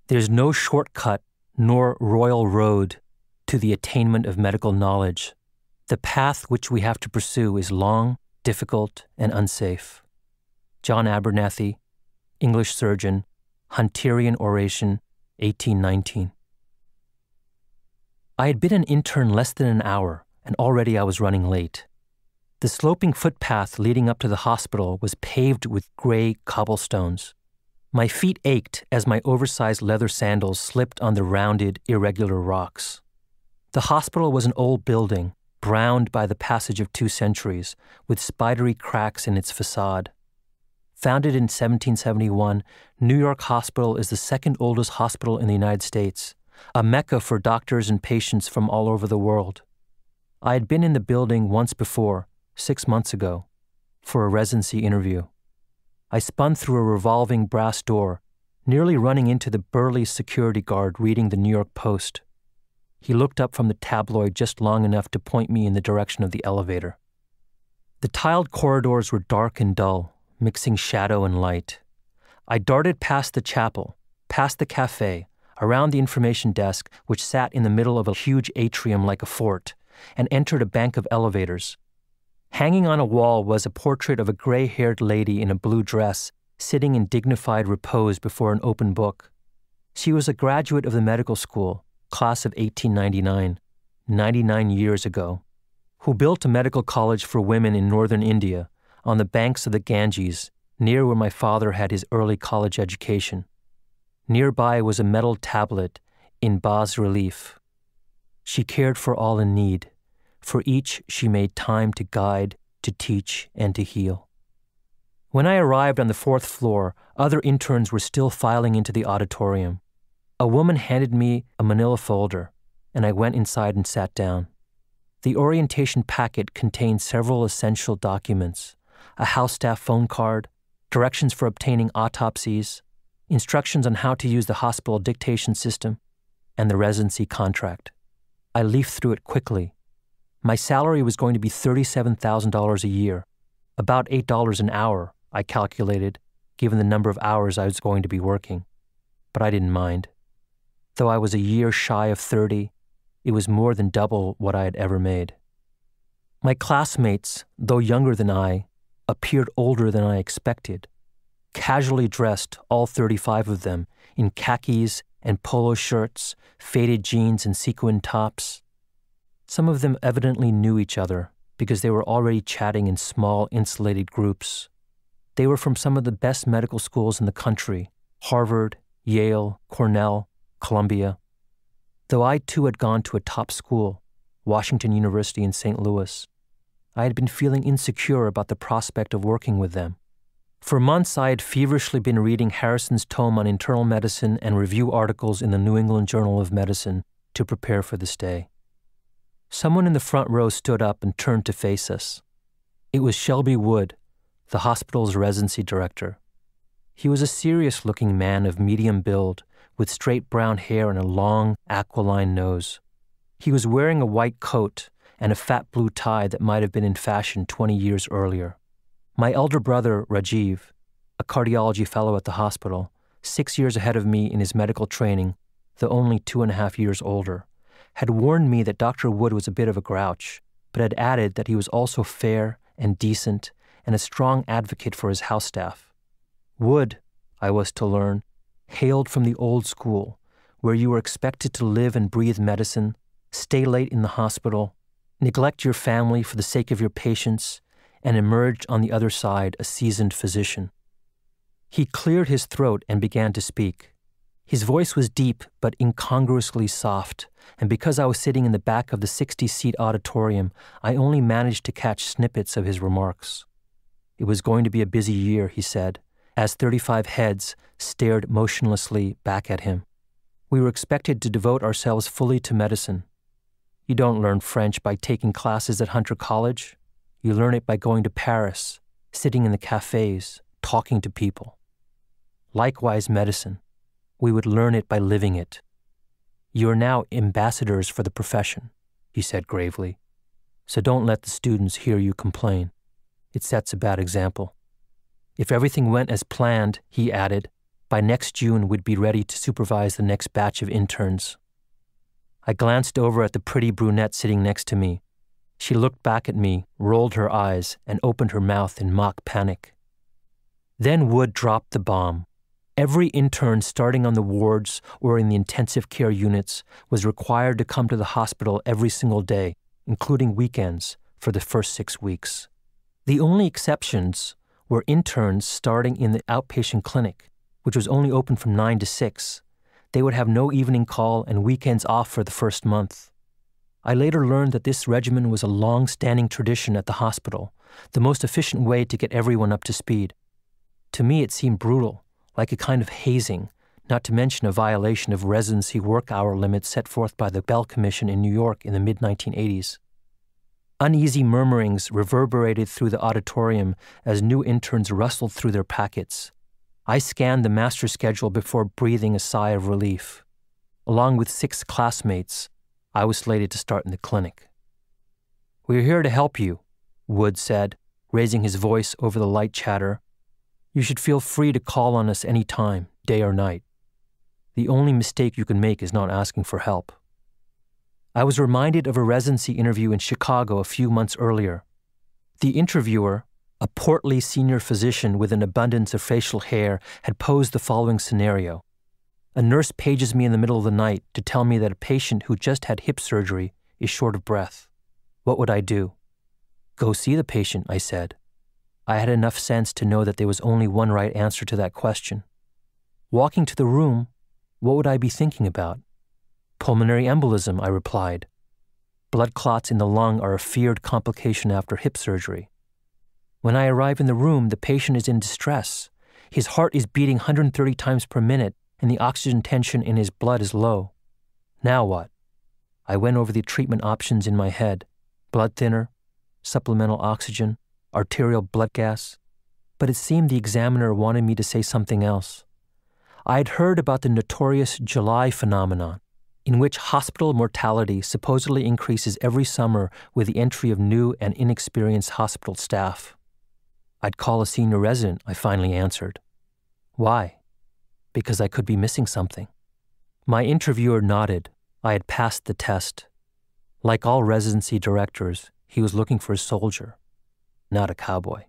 There's no shortcut nor royal road to the attainment of medical knowledge. The path which we have to pursue is long, difficult, and unsafe. John Abernethy, English surgeon, Hunterian Oration, 1819. I had been an intern less than an hour, and already I was running late. The sloping footpath leading up to the hospital was paved with gray cobblestones. My feet ached as my oversized leather sandals slipped on the rounded, irregular rocks. The hospital was an old building, browned by the passage of 2 centuries, with spidery cracks in its facade. Founded in 1771, New York Hospital is the second oldest hospital in the United States, a mecca for doctors and patients from all over the world. I had been in the building once before, 6 months ago, for a residency interview. I spun through a revolving brass door, nearly running into the burly security guard reading the New York Post. He looked up from the tabloid just long enough to point me in the direction of the elevator. The tiled corridors were dark and dull, mixing shadow and light. I darted past the chapel, past the cafe, around the information desk, which sat in the middle of a huge atrium like a fort, and entered a bank of elevators. Hanging on a wall was a portrait of a gray-haired lady in a blue dress, sitting in dignified repose before an open book. She was a graduate of the medical school, class of 1899, 99 years ago, who built a medical college for women in northern India, on the banks of the Ganges, near where my father had his early college education. Nearby was a metal tablet in bas-relief. She cared for all in need. For each she made time to guide, to teach, and to heal. When I arrived on the 4th floor, other interns were still filing into the auditorium. A woman handed me a manila folder, and I went inside and sat down. The orientation packet contained several essential documents: a house staff phone card, directions for obtaining autopsies, instructions on how to use the hospital dictation system, and the residency contract. I leafed through it quickly. My salary was going to be $37,000 a year, about $8 an hour, I calculated, given the number of hours I was going to be working. But I didn't mind. Though I was a year shy of 30, it was more than double what I had ever made. My classmates, though younger than I, appeared older than I expected, casually dressed, all 35 of them, in khakis and polo shirts, faded jeans and sequin tops. Some of them evidently knew each other because they were already chatting in small, insulated groups. They were from some of the best medical schools in the country: Harvard, Yale, Cornell, Columbia. Though I too had gone to a top school, Washington University in St. Louis, I had been feeling insecure about the prospect of working with them. For months I had feverishly been reading Harrison's tome on internal medicine and review articles in the New England Journal of Medicine to prepare for this day. Someone in the front row stood up and turned to face us. It was Shelby Wood, the hospital's residency director. He was a serious-looking man of medium build, with straight brown hair and a long, aquiline nose. He was wearing a white coat and a fat blue tie that might have been in fashion 20 years earlier. My elder brother, Rajiv, a cardiology fellow at the hospital, 6 years ahead of me in his medical training, though only 2.5 years older, had warned me that Dr. Wood was a bit of a grouch, but had added that he was also fair and decent and a strong advocate for his house staff. Wood, I was to learn, hailed from the old school, where you were expected to live and breathe medicine, stay late in the hospital, neglect your family for the sake of your patients, and emerge on the other side a seasoned physician. He cleared his throat and began to speak. His voice was deep but incongruously soft, and because I was sitting in the back of the 60-seat auditorium, I only managed to catch snippets of his remarks. It was going to be a busy year, he said, as 35 heads stared motionlessly back at him. We were expected to devote ourselves fully to medicine. You don't learn French by taking classes at Hunter College. You learn it by going to Paris, sitting in the cafes, talking to people. Likewise, medicine. We would learn it by living it. You are now ambassadors for the profession, he said gravely. So don't let the students hear you complain. It sets a bad example. If everything went as planned, he added, By next June, we'd be ready to supervise the next batch of interns. I glanced over at the pretty brunette sitting next to me. She looked back at me, rolled her eyes, and opened her mouth in mock panic. Then Wood dropped the bomb. Every intern starting on the wards or in the intensive care units was required to come to the hospital every single day, including weekends, for the first 6 weeks. The only exceptions were interns starting in the outpatient clinic, which was only open from 9 to 6. They would have no evening call and weekends off for the first month. I later learned that this regimen was a long-standing tradition at the hospital, the most efficient way to get everyone up to speed. To me, it seemed brutal, like a kind of hazing, not to mention a violation of residency work hour limits set forth by the Bell Commission in New York in the mid-1980s. Uneasy murmurings reverberated through the auditorium as new interns rustled through their packets. I scanned the master schedule before breathing a sigh of relief. Along with 6 classmates, I was slated to start in the clinic. "We're here to help you," Wood said, raising his voice over the light chatter. "You should feel free to call on us any time, day or night. The only mistake you can make is not asking for help." I was reminded of a residency interview in Chicago a few months earlier. The interviewer, a portly senior physician with an abundance of facial hair, had posed the following scenario. A nurse pages me in the middle of the night to tell me that a patient who just had hip surgery is short of breath. What would I do? "Go see the patient," I said. I had enough sense to know that there was only one right answer to that question. Walking to the room, what would I be thinking about? "Pulmonary embolism," I replied. Blood clots in the lung are a feared complication after hip surgery. When I arrive in the room, the patient is in distress. His heart is beating 130 times per minute, and the oxygen tension in his blood is low. Now what? I went over the treatment options in my head: blood thinner, supplemental oxygen, arterial blood gas. But it seemed the examiner wanted me to say something else. I had heard about the notorious July phenomenon, in which hospital mortality supposedly increases every summer with the entry of new and inexperienced hospital staff. "I'd call a senior resident," I finally answered. "Why?" "Because I could be missing something." My interviewer nodded. I had passed the test. Like all residency directors, he was looking for a soldier, not a cowboy.